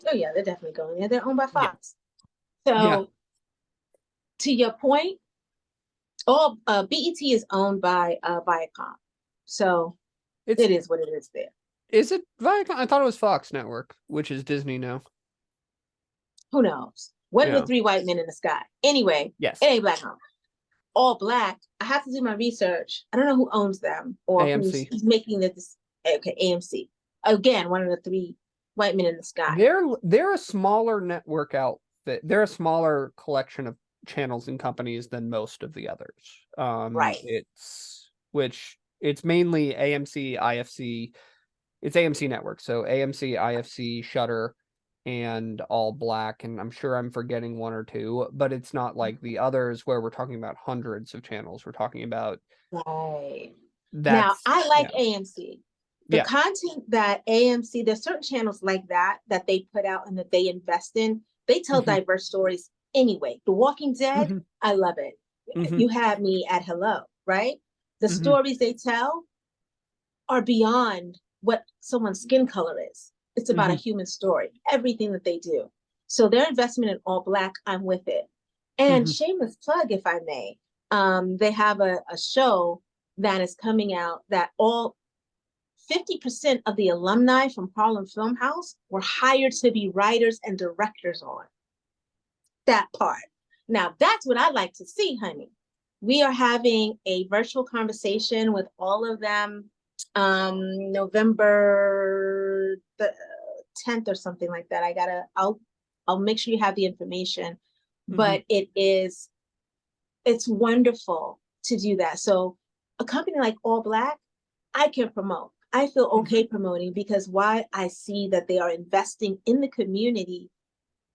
Oh yeah, they're definitely going there. They're owned by Fox. Yeah. So to your point, all BET is owned by Viacom. So it is what it is there. Is it Viacom? I thought it was Fox Network, which is Disney now. Who knows? What are the 3 white men in the sky? Anyway, yes. It ain't Black owned. All Black, I have to do my research. I don't know who owns them or AMC. who's making this. Okay, AMC. Again, one of the 3 white men in the sky. They're a smaller network out they're a smaller collection of channels and companies than most of the others. Right. It's mainly AMC, IFC. It's AMC Network, so AMC, IFC, Shudder, and All Black, and I'm sure I'm forgetting one or two, but it's not like the others where we're talking about hundreds of channels. We're talking about Right. Now, that's I like yeah. AMC. The Yeah. content that AMC, there's certain channels like that they put out and that they invest in. They tell Mhm. diverse stories anyway. The Walking Dead, Mhm. I love it. Mhm. You had me at hello, right? The Mhm. stories they tell are beyond what someone's skin color is. It's about a Mhm. human story, everything that they do. So their investment in All Black, I'm with it. And Mhm. shameless plug, if I may, they have a show that is coming out that all 50% of the alumni from Harlem Film House were hired to be writers and directors on that part. Now, that's what I like to see, honey. We are having a virtual conversation with all of them November the 10th or something like that. I'll make sure you have the information. But it's wonderful to do that. So a company like All Black, I can promote. I feel okay promoting because why I see that they are investing in the community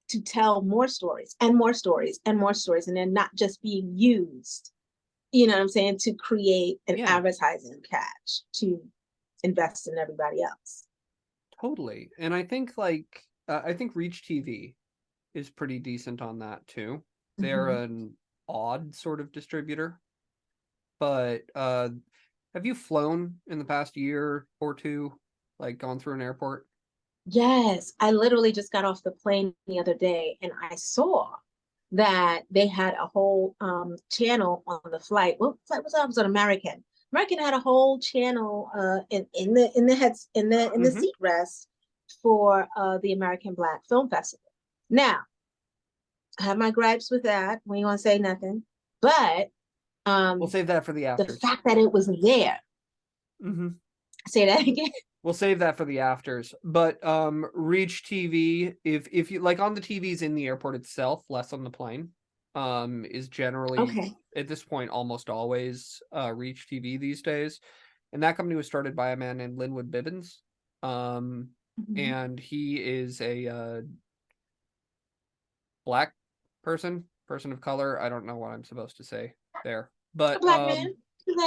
to tell more stories and more stories and more stories, and they're not just being used, you know what I'm saying, to create an Yeah, advertising catch to invest in everybody else. totally. And I think I think Reach TV is pretty decent on that too. They're an odd sort of distributor, but have you flown in the past year or two, like gone through an airport? Yes, I literally just got off the plane the other day and I saw that they had a whole channel on the flight. What flight was that? It was an American. American had a whole channel in the seat rest for the American Black Film Festival. Now, I have my gripes with that. We ain't gonna say nothing, but We'll save that for the the afters. fact that it was there. Say that again. We'll save that for the afters. But Reach TV, if you like on the TVs in the airport itself, less on the plane, is generally Okay. at this point almost always Reach TV these days. And that company was started by a man named Linwood Bibbins. And he is a black person of color. I don't know what I'm supposed to say there. But A black man.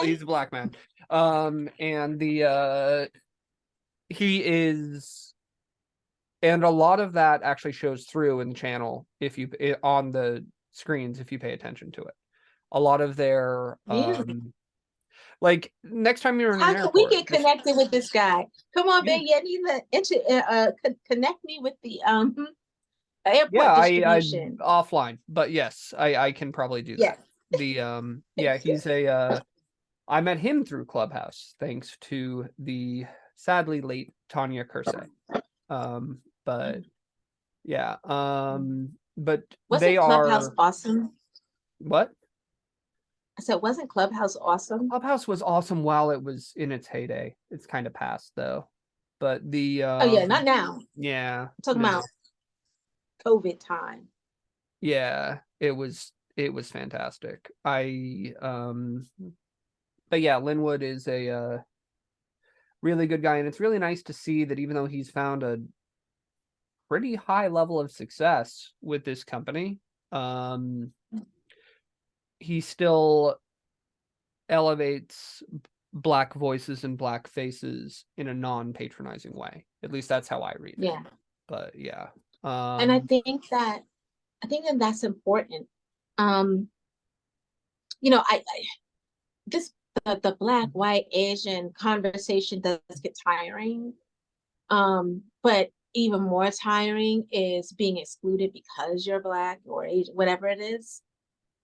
he's a black man. And the he is, and a lot of that actually shows through in the channel if you on the screens if you pay attention to it. A lot of their Really? like next time you're in an How can we airport, get connected with this guy? Come on, yeah, baby. I need to connect me with the airport I distribution. offline, but yes, I can probably do Yeah. that. The yeah, he's a I met him through Clubhouse thanks to the sadly late Tanya Kersey. But yeah, but they Wasn't Clubhouse are awesome? what? I said, wasn't Clubhouse awesome? Clubhouse was awesome while it was in its heyday. It's kind of past though. But the Oh yeah, not now. I'm yeah, talking no. about COVID time. Yeah, it was fantastic. But yeah, Linwood is a really good guy, and it's really nice to see that even though he's found a pretty high level of success with this company, he still elevates black voices and black faces in a non-patronizing way. At least that's how I read it. Yeah. But yeah. And I think that that's important. Um, I this the black, white, Asian conversation does get tiring. But even more tiring is being excluded because you're black or Asian, whatever it is.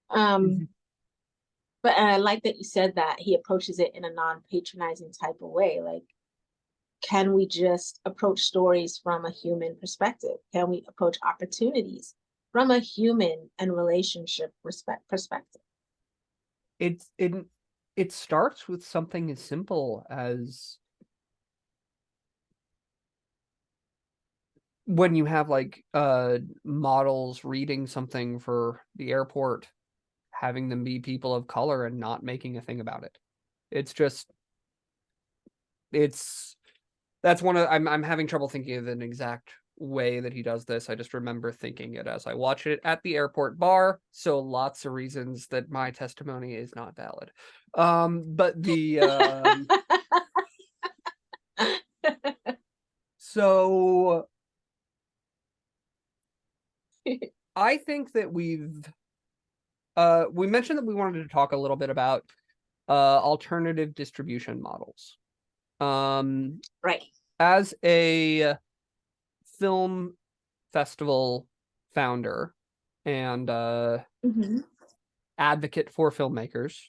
But I like that you said that he approaches it in a non-patronizing type of way. Like, can we just approach stories from a human perspective? Can we approach opportunities from a human and relationship perspective? It starts with something as simple as when you have like models reading something for the airport, having them be people of color and not making a thing about it. It's just that's one of I'm having trouble thinking of an exact way that he does this. I just remember thinking it as I watch it at the airport bar, so lots of reasons that my testimony is not valid. But the so I think that we mentioned that we wanted to talk a little bit about alternative distribution models. Right. As a film festival founder and advocate for filmmakers,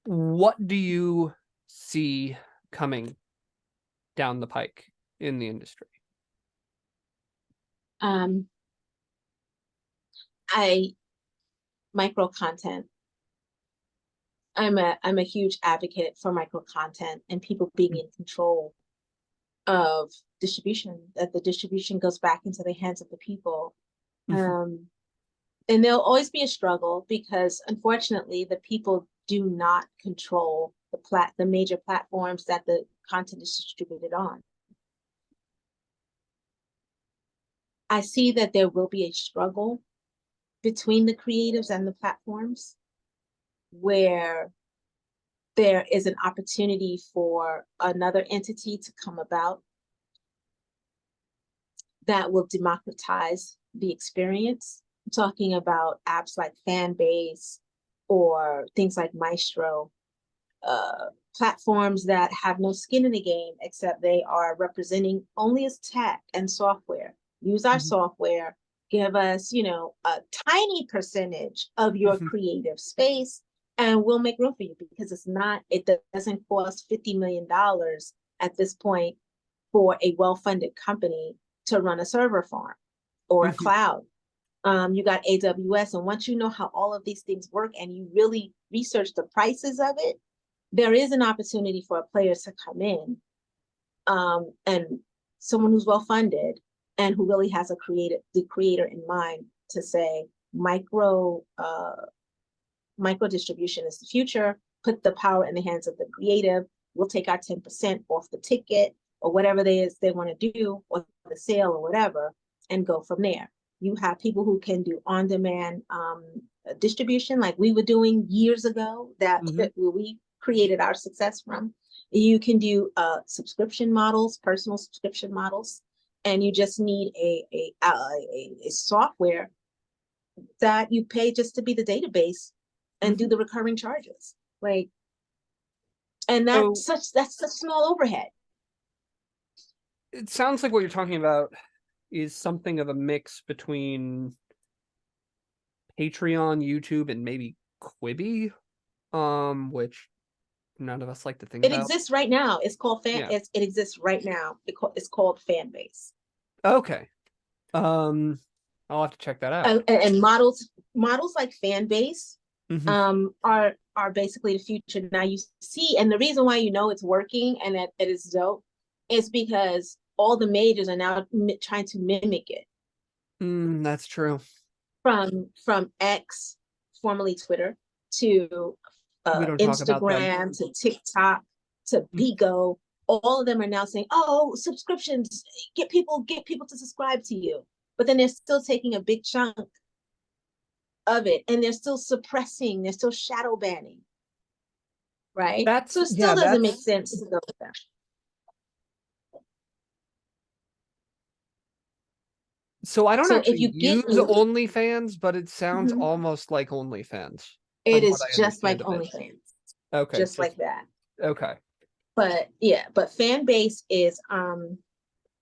what do you see coming down the pike in the industry? Micro content. I'm a huge advocate for micro content and people being in control of distribution, that the distribution goes back into the hands of the people. And there'll always be a struggle because unfortunately the people do not control the major platforms that the content is distributed on. I see that there will be a struggle between the creatives and the platforms where there is an opportunity for another entity to come about that will democratize the experience. I'm talking about apps like Fanbase or things like Maestro, platforms that have no skin in the game except they are representing only as tech and software. Use our software, give us, a tiny percentage of your creative space, and we'll make room for you because it doesn't cost $50 million at this point for a well-funded company to run a server farm or a cloud. You got AWS, and once you know how all of these things work and you really research the prices of it, there is an opportunity for a player to come in, and someone who's well-funded and who really has the creator in mind to say, micro distribution is the future, put the power in the hands of the creative, we'll take our 10% off the ticket or whatever they want to do, or the sale or whatever, and go from there. You have people who can do on-demand distribution like we were doing years ago that we created our success from. You can do subscription models, personal subscription models, and you just need a software that you pay just to be the database and do the recurring charges. And that's such small overhead. It sounds like what you're talking about is something of a mix between Patreon, YouTube, and maybe Quibi, which none of us like to think about. It exists right now. It's called it exists right now. It's called Fanbase. Okay. I'll have to check that out. And models like Fanbase are basically the future. Now you see, and the reason why it's working and that it is dope is because all the majors are now trying to mimic it. That's true. From X, formerly Twitter, to Instagram, to TikTok, to Bigo, all of them are now saying, "Oh, subscriptions, get people to subscribe to you." But then they're still taking a big chunk of it, and they're still suppressing, they're still shadow banning, right? So it still doesn't make sense to go with that. So I don't actually use OnlyFans, but it sounds almost like OnlyFans. It is just like OnlyFans. Okay. Just like that. Okay. But Fanbase is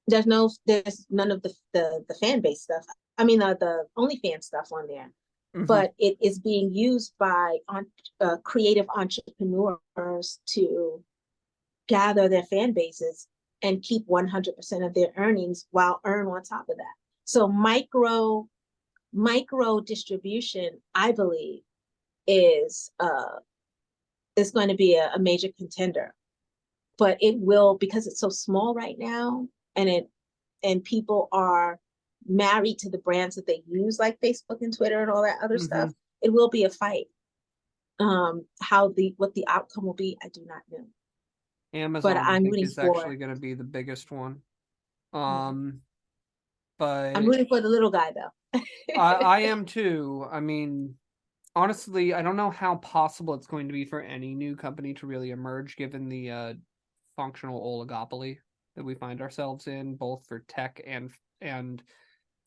there's none of the Fanbase stuff. I mean the OnlyFans stuff on there. But it is being used by creative entrepreneurs to gather their fan bases and keep 100% of their earnings while earn on top of that. So micro distribution, I believe, is going to be a major contender, but it will, because it's so small right now, and and people are married to the brands that they use, like Facebook and Twitter and all that other stuff, it will be a fight. What the outcome will be, I do not know. Amazon, But I I'm think, rooting is for. actually going to be the biggest one. But I'm But rooting for the little guy though. I am too. I mean, honestly, I don't know how possible it's going to be for any new company to really emerge, given the functional oligopoly that we find ourselves in, both for tech and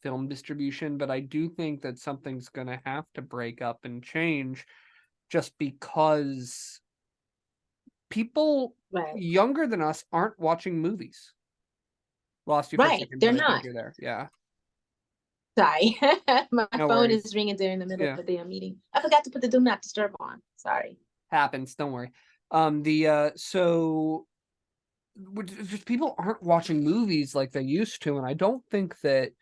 film distribution. But I do think that something's going to have to break up and change, just because people younger than us aren't watching movies. Lost you for a second, They're but I not. think you're there. Yeah. Sorry. My No phone worries. is ringing during the middle of the damn meeting. I forgot to put the do not disturb on. Sorry. Happens, don't worry. So just people aren't watching movies like they used to, and I don't think that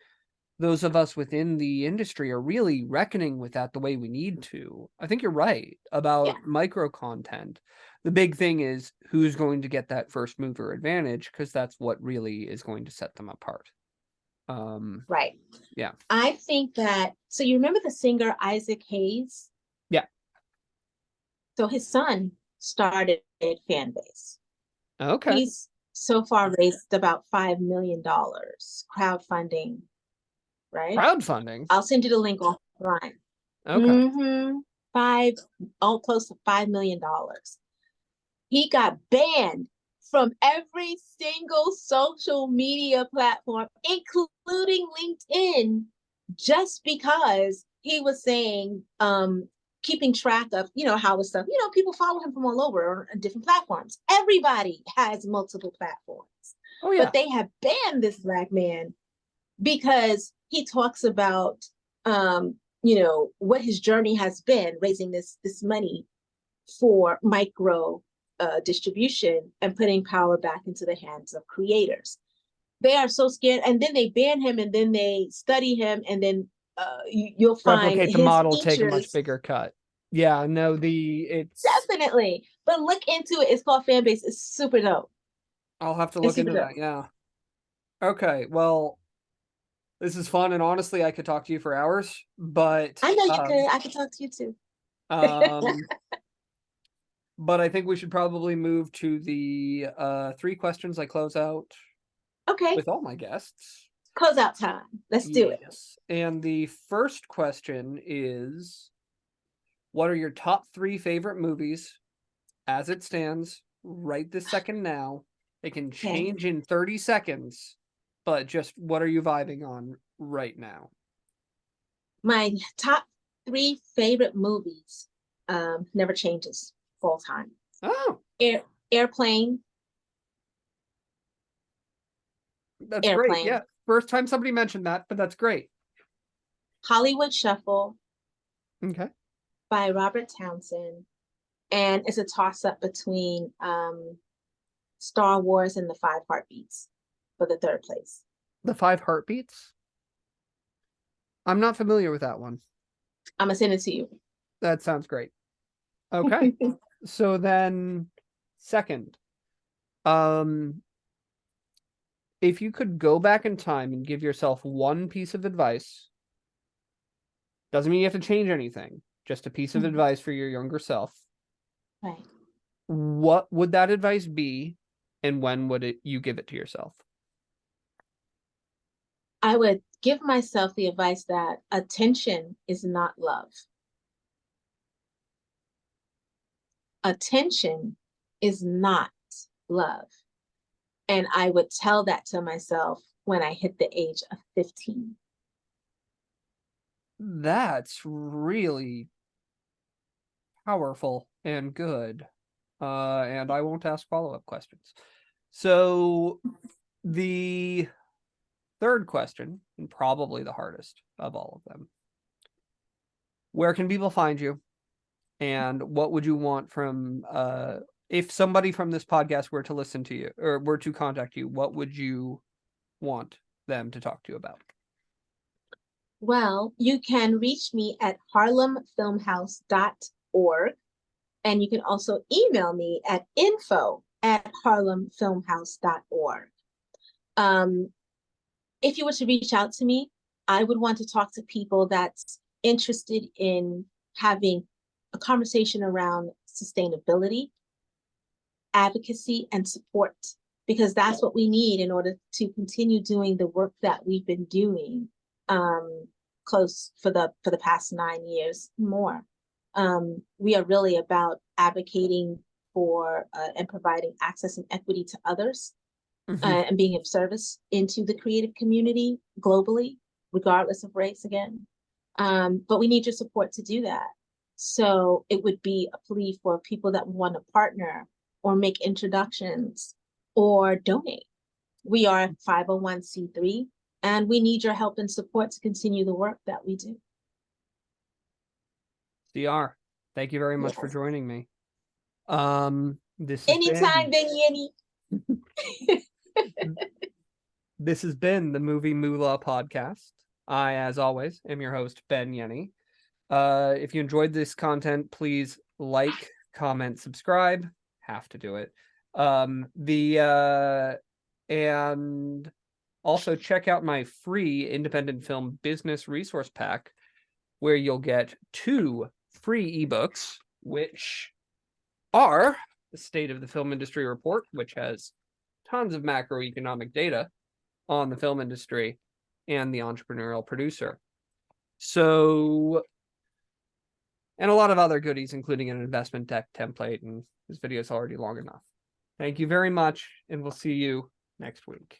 those of us within the industry are really reckoning with that the way we need to. I think you're right about micro content. The big thing is who's going to get that first mover advantage, because that's what really is going to set them apart. Right. Yeah. I think that, so you remember the singer Isaac Hayes? Yeah. So his son started Fanbase. Okay. He's so far raised about $5 million crowdfunding, right? Crowdfunding? I'll send you the link offline. Okay. Close to $5 million. He got banned from every single social media platform, including LinkedIn, just because he was saying, keeping track of, how his stuff, people follow him from all over on different platforms. Everybody has multiple platforms. Oh, yeah. But they have banned this Black man because he talks about, what his journey has been, raising this money for micro distribution and putting power back into the hands of creators. They are so scared, and then they ban him, and then they study him, and then you'll find replicate the his model, features. take a much bigger cut. Yeah, no, it's definitely. But look into it. It's called Fanbase. It's super dope. I'll have to look into that. Yeah. Okay. Well, this is fun, and honestly, I could talk to you for hours. But I know you could. I could talk to you too. But I think we should probably move to the 3 questions I close out. Okay. With all my guests. Close out time. Let's do it. And the first question is, what are your top 3 favorite movies as it stands right this second now? It can change in 30 seconds, but just what are you vibing on right now? My top 3 favorite movies never changes full time. Oh. Airplane. That's great. Yeah. First time somebody mentioned that, but that's great. Hollywood Shuffle. Okay. By Robert Townsend. And it's a toss-up between Star Wars and the 5 Heartbeats for the 3rd place. The 5 Heartbeats? I'm not familiar with that one. I'm gonna send it to you. That sounds great. Okay. So then, second, if you could go back in time and give yourself one piece of advice, doesn't mean you have to change anything, just a piece of advice for your younger self. Right. What would that advice be, and when would you give it to yourself? I would give myself the advice that attention is not love. Attention is not love. And I would tell that to myself when I hit the age of 15. That's really powerful and good. And I won't ask follow-up questions. So the third question, and probably the hardest of all of them, where can people find you? And what would you want from, if somebody from this podcast were to listen to you or were to contact you, what would you want them to talk to you about? Well, you can reach me at harlemfilmhouse.org. And you can also email me at info@harlemfilmhouse.org. if you were to reach out to me, I would want to talk to people that's interested in having a conversation around sustainability, advocacy, and support, because that's what we need in order to continue doing the work that we've been doing close for the past 9 years more. We are really about advocating for and providing access and equity to others, and being of service into the creative community globally, regardless of race again. But we need your support to do that. So it would be a plea for people that want to partner or make introductions or donate. We are 501c3, and we need your help and support to continue the work that we do. CR, thank you very much for joining me. This has Anytime, Benyeni. This has been the Movie Moolah podcast. I, as always, am your host, Ben Yenny. If you enjoyed this content, please like, comment, subscribe. Have to do it. And also check out my free independent film business resource pack, where you'll get 2 free ebooks, which are the State of the Film Industry Report, which has tons of macroeconomic data on the film industry, and the Entrepreneurial Producer. So, and a lot of other goodies, including an investment deck template, and this video is already long enough. Thank you very much, and we'll see you next week.